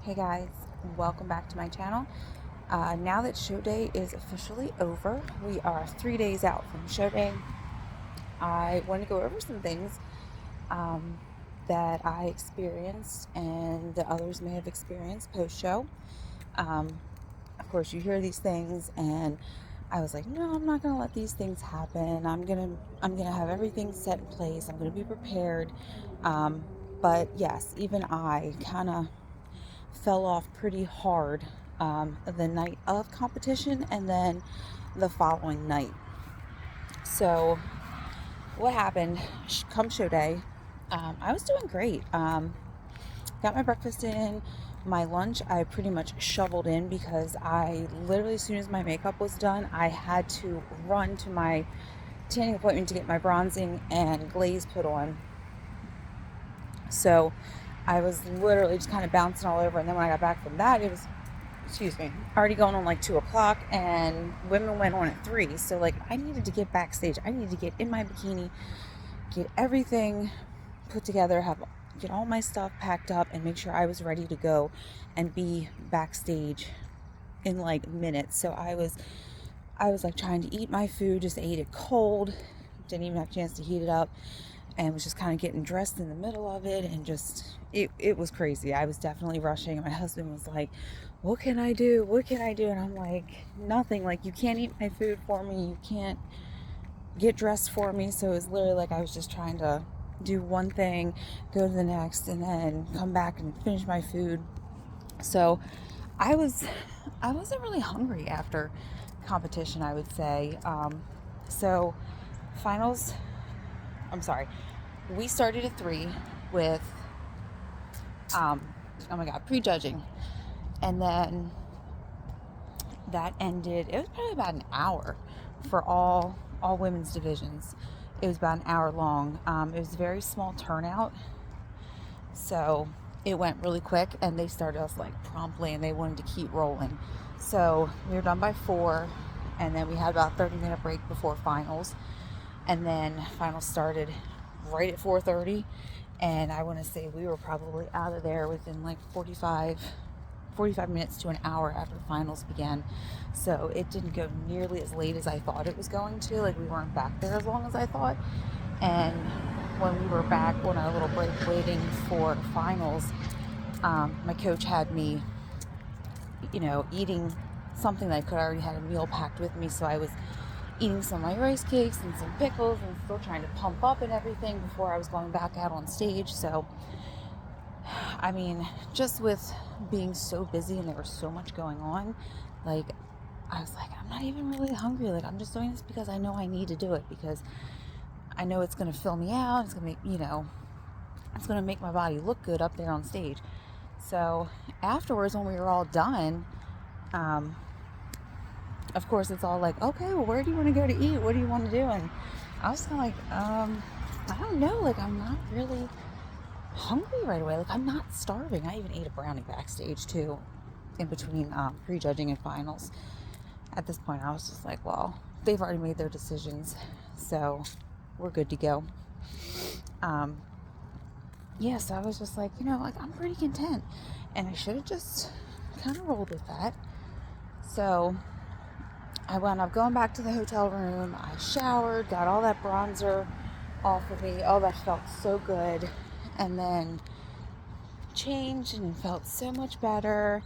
Hey guys, welcome back to my channel. Now that show day is officially over, we are 3 days out from show day. I want to go over some things that I experienced and that others may have experienced post-show. Of course, you hear these things, and I was like, no, I'm not gonna let these things happen. I'm gonna have everything set in place. I'm gonna be prepared. But yes, even I kind of fell off pretty hard the night of competition and then the following night. So what happened come show day? I was doing great. Got my breakfast in. My lunch I pretty much shoveled in because I literally, as soon as my makeup was done, I had to run to my tanning appointment to get my bronzing and glaze put on. So I was literally just kind of bouncing all over. And then when I got back from that, it was, already going on like 2 o'clock, and women went on at 3. So like I needed to get backstage. I needed to get in my bikini, get everything put together, get all my stuff packed up, and make sure I was ready to go and be backstage in like minutes. So I was like trying to eat my food, just ate it cold, didn't even have a chance to heat it up, and was just kind of getting dressed in the middle of it, and just it was crazy. I was definitely rushing. My husband was like, what can I do, and I'm like, nothing. Like, you can't eat my food for me, you can't get dressed for me. So it was literally like I was just trying to do one thing, go to the next, and then come back and finish my food. So I wasn't really hungry after competition, I would say. So finals, I'm sorry, we started at 3 with oh my god, prejudging, and then that ended, it was probably about an hour for all women's divisions. It was about an hour long. It was a very small turnout, so it went really quick, and they started us like promptly, and they wanted to keep rolling. So we were done by 4, and then we had about a 30-minute break before finals, and then finals started right at 4:30, and I want to say we were probably out of there within like 45 minutes to an hour after finals began. So it didn't go nearly as late as I thought it was going to. Like, we weren't back there as long as I thought. And when we were back on our little break waiting for finals, my coach had me, eating something that I could already had a meal packed with me. So I was eating some of my rice cakes and some pickles and still trying to pump up and everything before I was going back out on stage. So I mean, just with being so busy and there was so much going on, like, I was like, I'm not even really hungry. Like, I'm just doing this because I know I need to do it, because I know it's going to fill me out. It's going to make, it's going to make my body look good up there on stage. So afterwards, when we were all done, of course, it's all like, okay, well, where do you want to go to eat? What do you want to do? And I was kind of like, I don't know. Like, I'm not really hungry right away. Like, I'm not starving. I even ate a brownie backstage too, in between prejudging and finals. At this point, I was just like, well, they've already made their decisions, so we're good to go. Yeah, so I was just like, like, I'm pretty content, and I should have just kind of rolled with that. So I wound up going back to the hotel room. I showered, got all that bronzer off of me. Oh, that felt so good. And then changed and felt so much better.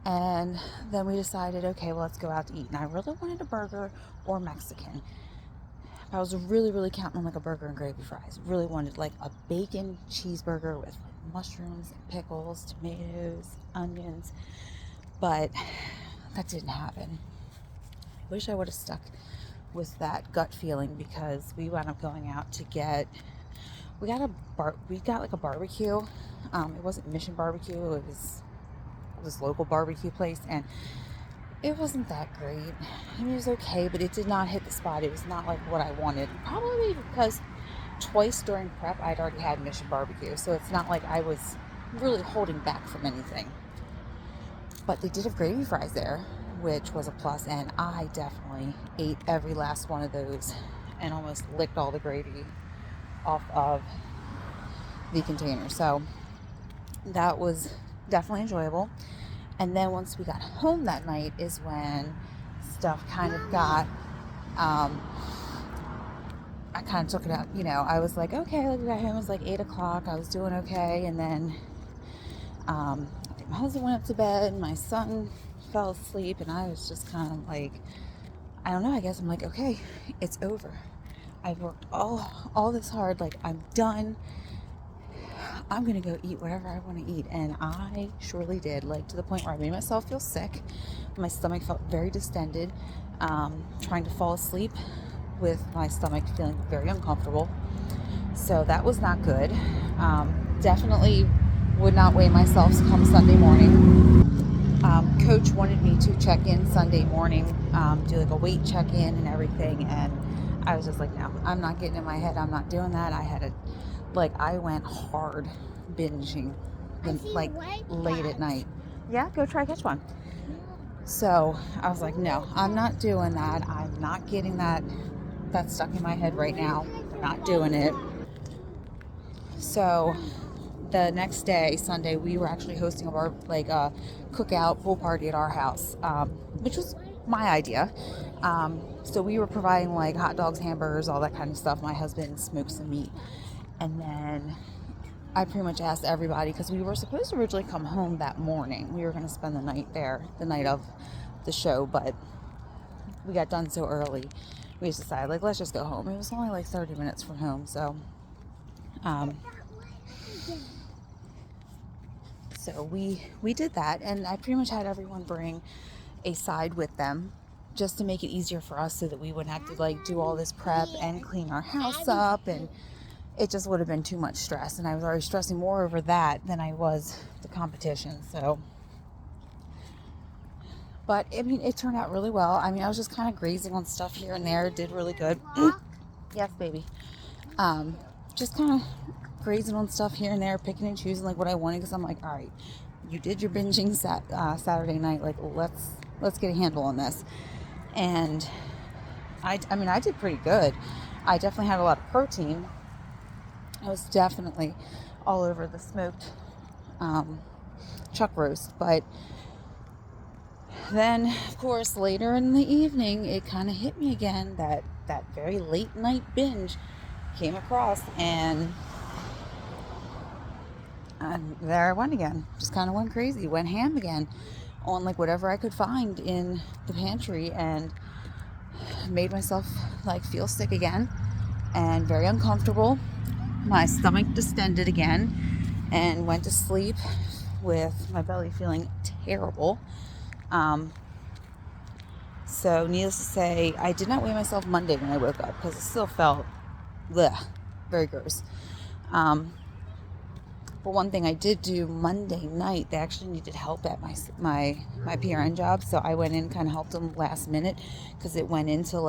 And then we decided, okay, well, let's go out to eat. And I really wanted a burger or Mexican. I was really, really counting on like a burger and gravy fries. Really wanted like a bacon cheeseburger with like mushrooms and pickles, tomatoes, onions. But that didn't happen. I wish I would have stuck with that gut feeling, because we wound up going out to get, we got like a barbecue. It wasn't Mission Barbecue. It was this local barbecue place, and it wasn't that great. I mean, it was okay, but it did not hit the spot. It was not like what I wanted. Probably because twice during prep I'd already had Mission Barbecue, so it's not like I was really holding back from anything. But they did have gravy fries there, which was a plus, and I definitely ate every last one of those and almost licked all the gravy off of the container. So that was definitely enjoyable. And then once we got home that night is when stuff kind of got, I kind of took it out, I was like, okay, like we got home, it was like 8 o'clock, I was doing okay, and then I think my husband went up to bed, my son fell asleep, and I was just kind of like, I don't know, I guess I'm like, okay, it's over. I've worked all this hard, like I'm done. I'm gonna go eat whatever I want to eat. And I surely did, like to the point where I made myself feel sick. My stomach felt very distended, trying to fall asleep with my stomach feeling very uncomfortable. So that was not good. Definitely would not weigh myself come Sunday morning. Coach wanted me to check in Sunday morning, do like a weight check in and everything, and I was just like, no, I'm not getting in my head, I'm not doing that. I went hard binging, like late at night. Yeah, go try catch one. So I was like, no, I'm not doing that. I'm not getting that's stuck in my head right now. I'm not doing it. So the next day, Sunday, we were actually hosting a cookout pool party at our house, which was my idea. So we were providing like hot dogs, hamburgers, all that kind of stuff. My husband smoked some meat, and then I pretty much asked everybody, because we were supposed to originally come home that morning. We were going to spend the night there, the night of the show, but we got done so early. We just decided, like, let's just go home. It was only like 30 minutes from home, so we did that, and I pretty much had everyone bring a side with them just to make it easier for us, so that we wouldn't have to like do all this prep and clean our house up, and it just would have been too much stress, and I was already stressing more over that than I was the competition. So, but I mean, it turned out really well. I mean, I was just kind of grazing on stuff here and there. It did really good. Yes, baby. Just kind of grazing on stuff here and there, picking and choosing like what I wanted, because I'm like, all right, you did your binging Saturday night, like let's get a handle on this. And I mean, I did pretty good. I definitely had a lot of protein. I was definitely all over the smoked chuck roast. But then, of course, later in the evening, it kind of hit me again that very late night binge came across, and there I went again. Just kind of went crazy, went ham again on like whatever I could find in the pantry, and made myself like feel sick again and very uncomfortable. My stomach distended again, and went to sleep with my belly feeling terrible. So needless to say, I did not weigh myself Monday when I woke up, because it still felt very gross. But one thing I did do Monday night, they actually needed help at my PRN job, so I went in and kind of helped them last minute, because it went into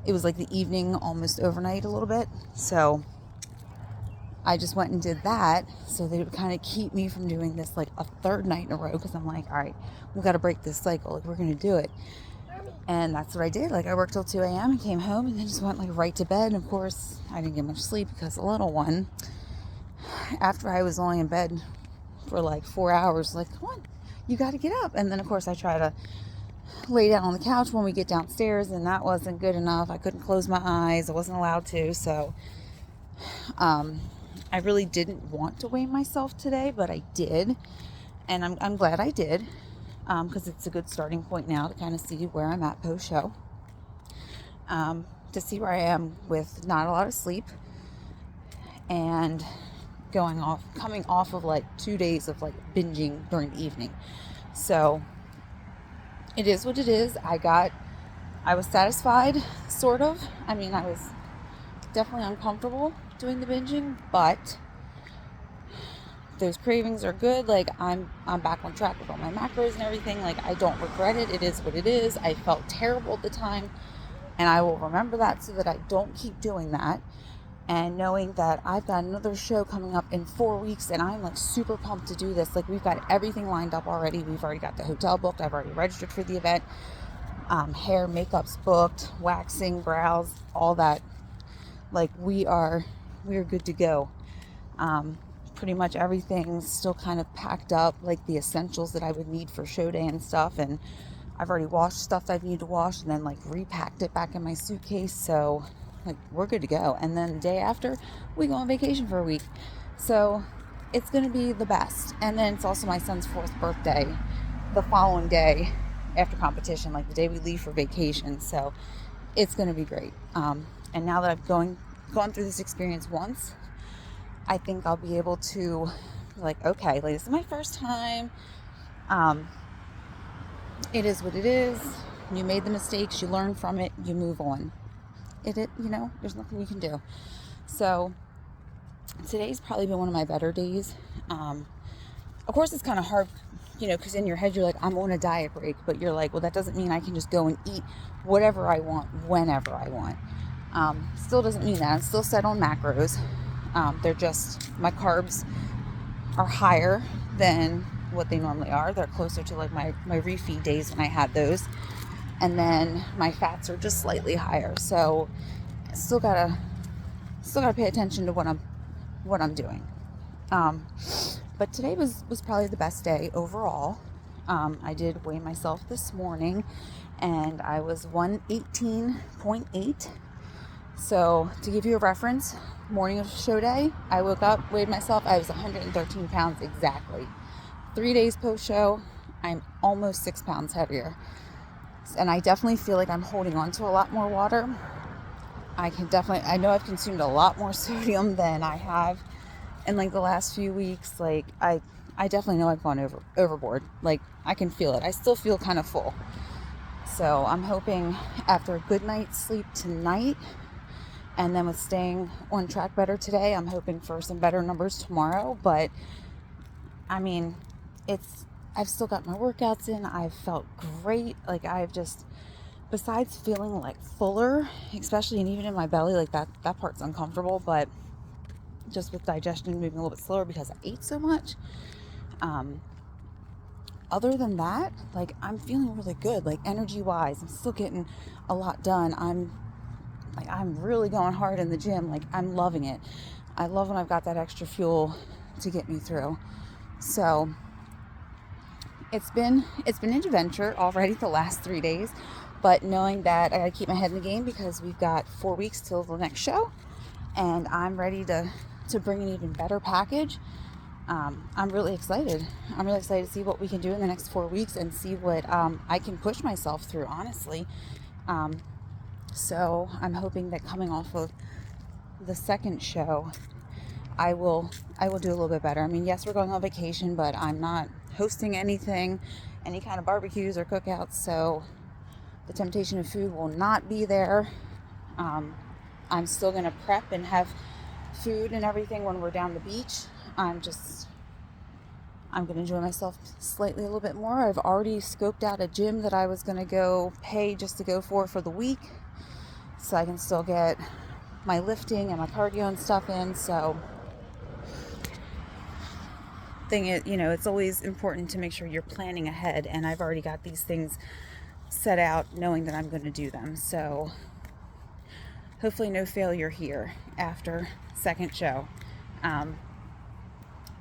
it was like the evening, almost overnight a little bit. So I just went and did that, so they would kind of keep me from doing this like a third night in a row, because I'm like, all right, we got to break this cycle. Like, we're going to do it. And that's what I did. Like, I worked till 2 a.m. and came home, and then just went like right to bed. And of course, I didn't get much sleep, because the little one, after I was only in bed for like 4 hours, like, come on, you got to get up. And then of course I try to lay down on the couch when we get downstairs, and that wasn't good enough. I couldn't close my eyes. I wasn't allowed to. So I really didn't want to weigh myself today, but I did. And I'm glad I did, because it's a good starting point now to kind of see where I'm at post show, to see where I am with not a lot of sleep, and coming off of like 2 days of like binging during the evening. So it is what it is. I was satisfied, sort of. I mean, I was definitely uncomfortable doing the binging, but those cravings are good. Like, I'm back on track with all my macros and everything. Like, I don't regret it. It is what it is. I felt terrible at the time, and I will remember that, so that I don't keep doing that. And knowing that I've got another show coming up in 4 weeks, and I'm like super pumped to do this. Like, we've got everything lined up already. We've already got the hotel booked. I've already registered for the event. Hair, makeup's booked, waxing, brows, all that. Like, we are good to go. pretty much everything's still kind of packed up, like the essentials that I would need for show day and stuff. And I've already washed stuff that I need to wash and then like repacked it back in my suitcase. So like we're good to go. And then the day after, we go on vacation for a week. So it's going to be the best. And then it's also my son's 4th birthday the following day after competition, like the day we leave for vacation. So it's going to be great. And now that I've gone through this experience once, I think I'll be able to like, okay, like this is my first time. It is what it is. You made the mistakes, you learn from it, you move on. There's nothing you can do. So today's probably been one of my better days. Of course, it's kind of hard, because in your head you're like, I'm on a diet break, but you're like, well, that doesn't mean I can just go and eat whatever I want, whenever I want. Still doesn't mean that. I'm still set on macros. They're just, my carbs are higher than what they normally are. They're closer to like my refeed days when I had those. And then my fats are just slightly higher. So still gotta pay attention to what I'm doing. But today was probably the best day overall. I did weigh myself this morning and I was 118.8. So to give you a reference, morning of show day, I woke up, weighed myself, I was 113 pounds exactly. 3 days post show, I'm almost 6 pounds heavier. And I definitely feel like I'm holding on to a lot more water. I know I've consumed a lot more sodium than I have in like the last few weeks. Like I definitely know I've gone overboard. Like I can feel it. I still feel kind of full. So I'm hoping after a good night's sleep tonight, and then with staying on track better today, I'm hoping for some better numbers tomorrow. But I mean, I've still got my workouts in. I've felt great. Like besides feeling like fuller, especially and even in my belly, like that part's uncomfortable, but just with digestion moving a little bit slower because I ate so much. Other than that, like I'm feeling really good, like energy wise. I'm still getting a lot done. I'm really going hard in the gym. Like I'm loving it. I love when I've got that extra fuel to get me through. So it's been an adventure already the last 3 days, but knowing that I gotta keep my head in the game because we've got 4 weeks till the next show and I'm ready to bring an even better package. I'm really excited. I'm really excited to see what we can do in the next 4 weeks and see what I can push myself through, honestly. So I'm hoping that coming off of the second show, I will do a little bit better. I mean, yes, we're going on vacation, but I'm not hosting any kind of barbecues or cookouts, so the temptation of food will not be there. I'm still going to prep and have food and everything when we're down the beach. I'm going to enjoy myself slightly a little bit more. I've already scoped out a gym that I was going to go pay just to go for the week, so I can still get my lifting and my cardio and stuff in. So thing is, it's always important to make sure you're planning ahead, and I've already got these things set out knowing that I'm going to do them. So hopefully no failure here after second show.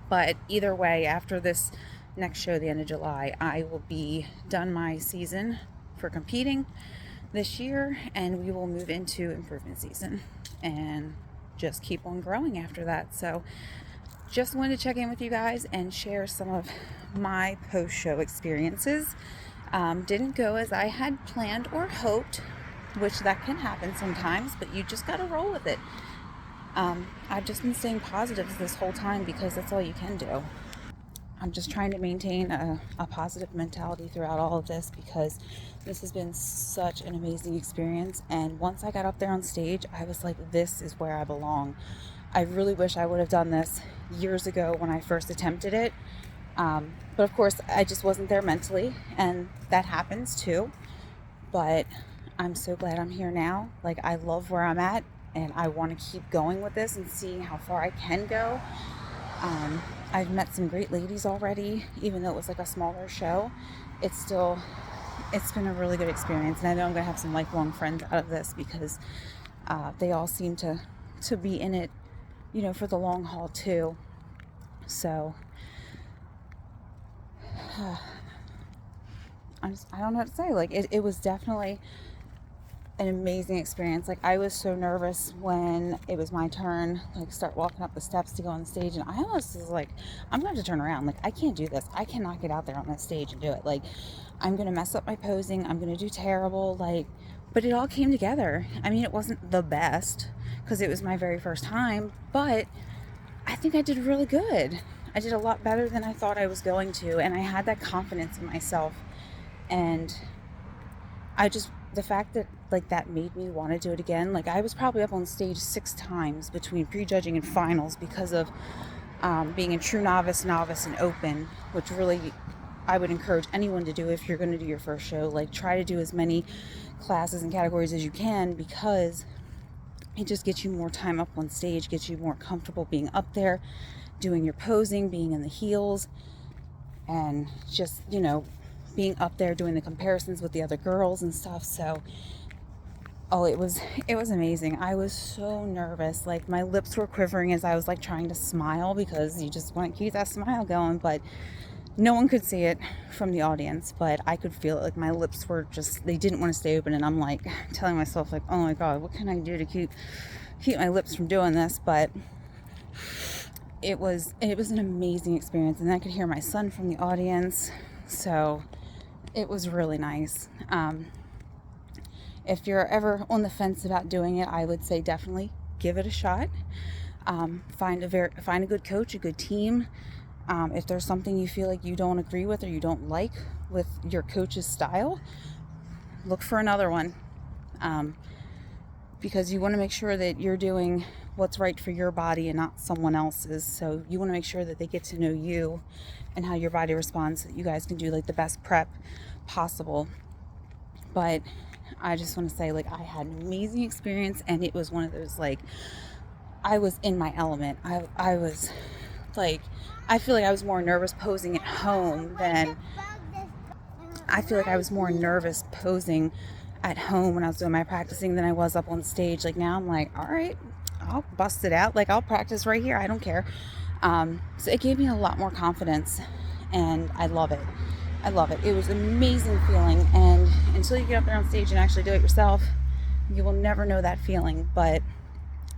But either way, after this next show, the end of July, I will be done my season for competing this year, and we will move into improvement season and just keep on growing after that. So just wanted to check in with you guys and share some of my post-show experiences. Didn't go as I had planned or hoped, which that can happen sometimes, but you just got to roll with it. I've just been staying positive this whole time because that's all you can do. I'm just trying to maintain a positive mentality throughout all of this because this has been such an amazing experience. And once I got up there on stage, I was like, this is where I belong. I really wish I would have done this years ago when I first attempted it. But of course, I just wasn't there mentally, and that happens too. But I'm so glad I'm here now. Like, I love where I'm at, and I want to keep going with this and seeing how far I can go. I've met some great ladies already, even though it was like a smaller show. It's been a really good experience, and I know I'm going to have some lifelong friends out of this because they all seem to be in it, for the long haul too. So I don't know what to say. Like, it was definitely an amazing experience. Like, I was so nervous when it was my turn, like, start walking up the steps to go on the stage, and I almost was like, I'm going to have to turn around. Like, I can't do this. I cannot get out there on that stage and do it. Like, I'm going to mess up my posing. I'm going to do terrible. Like, but it all came together. I mean, it wasn't the best because it was my very first time, but I think I did really good. I did a lot better than I thought I was going to, and I had that confidence in myself. And the fact that, like, that made me want to do it again. Like, I was probably up on stage 6 times between prejudging and finals because of being a true novice, and open, which really I would encourage anyone to do if you're going to do your first show. Like, try to do as many classes and categories as you can, because it just gets you more time up on stage, gets you more comfortable being up there, doing your posing, being in the heels, and just, being up there doing the comparisons with the other girls and stuff. So, it was amazing. I was so nervous. Like, my lips were quivering as I was, like, trying to smile, because you just want to keep that smile going, but no one could see it from the audience, but I could feel it. Like, my lips were just, they didn't want to stay open, and I'm like telling myself, like, oh my God, what can I do to keep my lips from doing this? But it was an amazing experience, and I could hear my son from the audience, so it was really nice. If you're ever on the fence about doing it, I would say definitely give it a shot. Find a good coach, a good team. If there's something you feel like you don't agree with or you don't like with your coach's style, look for another one. Because you want to make sure that you're doing what's right for your body and not someone else's. So you want to make sure that they get to know you and how your body responds, so that you guys can do, like, the best prep possible. But I just want to say, like, I had an amazing experience, and it was one of those, like, I was in my element. I was, like, I feel like I was more nervous posing at home than, I feel like I was more nervous posing at home when I was doing my practicing than I was up on stage. Like, now I'm like, all right, I'll bust it out. Like, I'll practice right here. I don't care. So it gave me a lot more confidence, and I love it. I love it. It was an amazing feeling, and until you get up there on stage and actually do it yourself, you will never know that feeling, but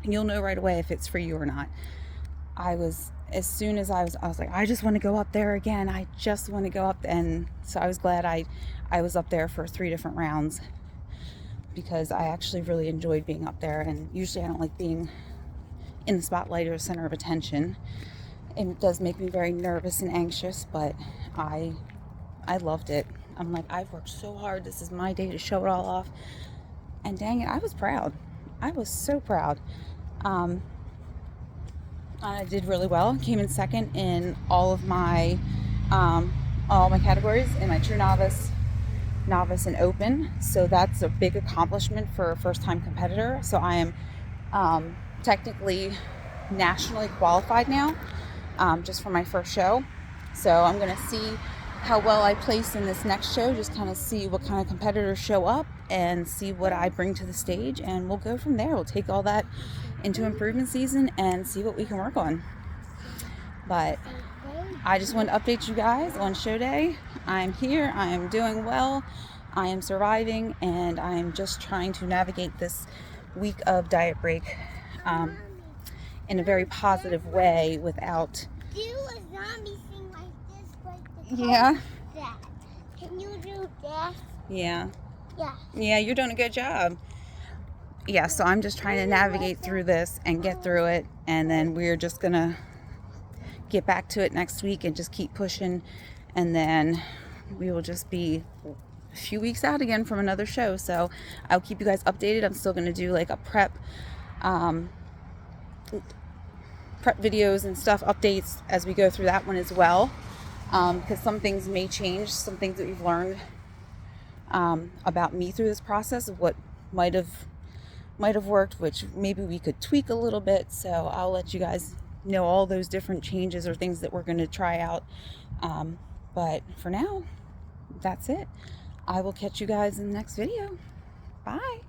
you'll know right away if it's for you or not. As soon as I was like, I just want to go up there again. I just want to go up. And so I was glad I was up there for 3 different rounds, because I actually really enjoyed being up there. And usually I don't like being in the spotlight or center of attention. It does make me very nervous and anxious, but I loved it. I'm like, I've worked so hard. This is my day to show it all off. And dang it, I was proud. I was so proud. I did really well. Came in second in all my categories, in my true novice, and open. So that's a big accomplishment for a first-time competitor. So I am technically nationally qualified now, just for my first show. So I'm going to see how well I place in this next show, just kind of see what kind of competitors show up and see what I bring to the stage, and we'll go from there. We'll take all that into improvement season and see what we can work on. But I just want to update you guys on show day. I'm here, I am doing well, I am surviving, and I am just trying to navigate this week of diet break in a very positive way without... Do a zombie thing like this, like the Yeah. that. Can you do that? Yeah. Yeah. Yeah, you're doing a good job. Yeah, so I'm just trying to navigate through this and get through it, and then we're just gonna get back to it next week and just keep pushing, and then we will just be a few weeks out again from another show. So I'll keep you guys updated. I'm still gonna do, like, a prep videos and stuff, updates as we go through that one as well, because some things may change, some things that we've learned about me through this process of what might have worked, which maybe we could tweak a little bit. So I'll let you guys know all those different changes or things that we're going to try out. But for now, that's it. I will catch you guys in the next video. Bye.